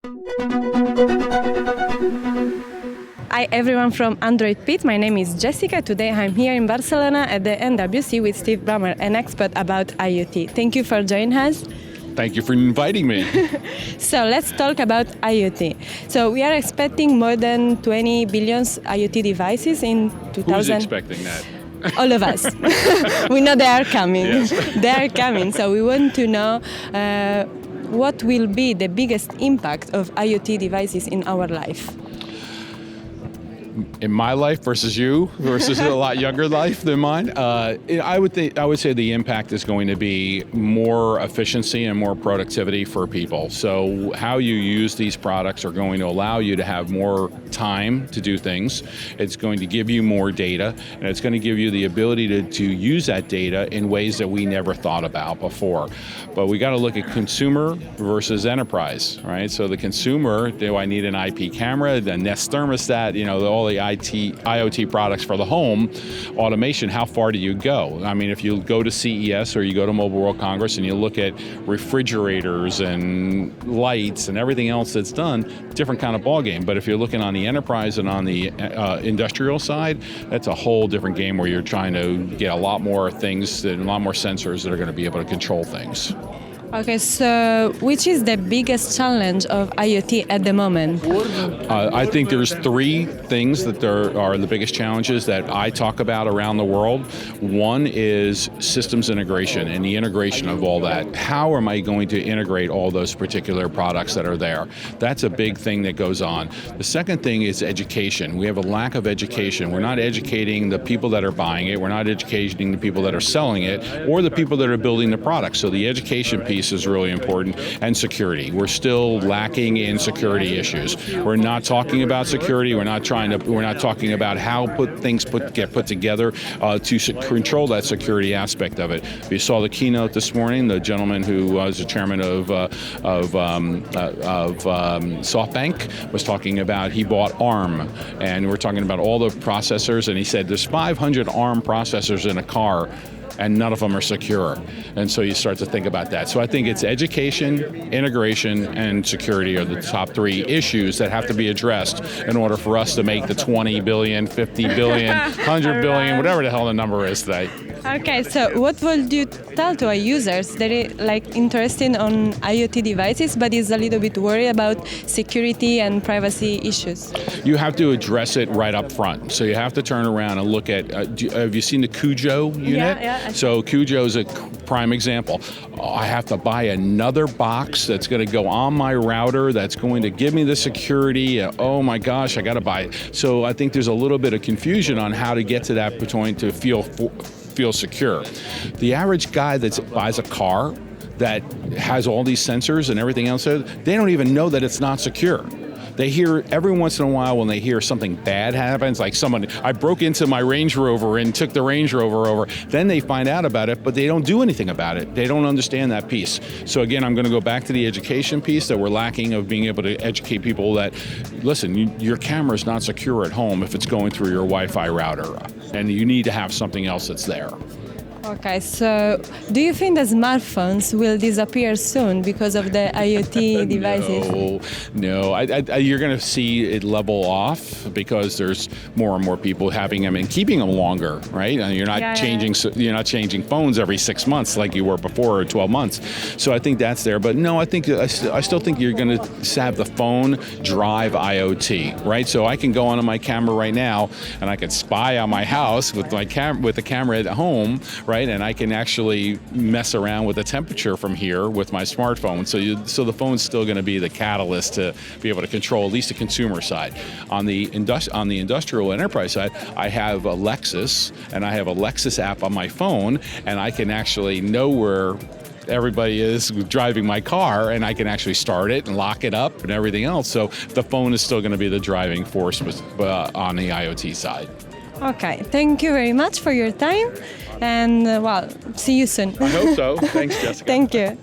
Hi everyone from ANDROIDPIT, my name is Jessica. Today I'm here in Barcelona at the MWC with Steve Brummer, an expert about IoT. Thank you for joining us. Thank you for inviting me. So let's talk about IoT. So we are expecting more than 20 billion IoT devices in 2000. Who's expecting that? All of us. We know they are coming. Yes. They are coming. So we want to know what will be the biggest impact of IoT devices in our life. In my life versus you versus a lot younger life than mine, I would say the impact is going to be more efficiency and more productivity for people. So how you use these products are going to allow you to have more time to do things. It's going to give you more data, and it's going to give you the ability to use that data in ways that we never thought about before. But we got to look at consumer versus enterprise, right? So the consumer, do I need an IP camera, the Nest thermostat, all the IoT products for the home automation? How far do you go? I mean, if you go to CES or you go to Mobile World Congress and you look at refrigerators and lights and everything else that's done, different kind of ball game. But if you're looking on the enterprise and on the industrial side, that's a whole different game where you're trying to get a lot more things and a lot more sensors that are going to be able to control things. Okay, so which is the biggest challenge of IoT at the moment? I think there's three things that are the biggest challenges that I talk about around the world. One is systems integration and the integration of all that. How am I going to integrate all those particular products that are there? That's a big thing that goes on. The second thing is education. We have a lack of education. We're not educating the people that are buying it. We're not educating the people that are selling it or the people that are building the product. So the education piece is really important, and security. We're still lacking in security issues. We're not talking about security. We're not talking about how things get put together to control that security aspect of it. We saw the keynote this morning. The gentleman who was the chairman of SoftBank was talking about he bought ARM, and we're talking about all the processors, and he said there's 500 ARM processors in a car, and none of them are secure. And so you start to think about that. So I think it's education, integration, and security are the top three issues that have to be addressed in order for us to make the 20 billion, 50 billion, 100 billion, whatever the hell the number is today. Okay, so what would you tell to our users that are interested on IoT devices but is a little bit worried about security and privacy issues? You have to address it right up front. So you have to turn around and look at, have you seen the Cujo unit? Yeah. So Cujo is a prime example. I have to buy another box that's going to go on my router that's going to give me the security. Oh my gosh, I got to buy it. So I think there's a little bit of confusion on how to get to that point to feel secure. The average guy that buys a car that has all these sensors and everything else, they don't even know that it's not secure. They hear every once in a while when they hear something bad happens, like I broke into my Range Rover and took the Range Rover over, then they find out about it, but they don't do anything about it. They don't understand that piece. So again, I'm going to go back to the education piece that we're lacking of being able to educate people that, listen, your camera is not secure at home if it's going through your Wi-Fi router, and you need to have something else that's there. Okay, so do you think the smartphones will disappear soon because of the IoT devices? No. You're going to see it level off because there's more and more people having them and keeping them longer, right? And you're not changing phones every 6 months like you were before, or 12 months. So I think that's there. But no, I still think you're going to have the phone drive IoT, right? So I can go onto my camera right now and I can spy on my house with the camera at home, right? And I can actually mess around with the temperature from here with my smartphone. So the phone's still going to be the catalyst to be able to control at least the consumer side. On the industrial enterprise side, I have a Lexus, and I have a Lexus app on my phone, and I can actually know where everybody is driving my car, and I can actually start it and lock it up and everything else. So the phone is still going to be the driving force on the IoT side. Okay, thank you very much for your time, and see you soon. I hope so. Thanks, Jessica. Thank you.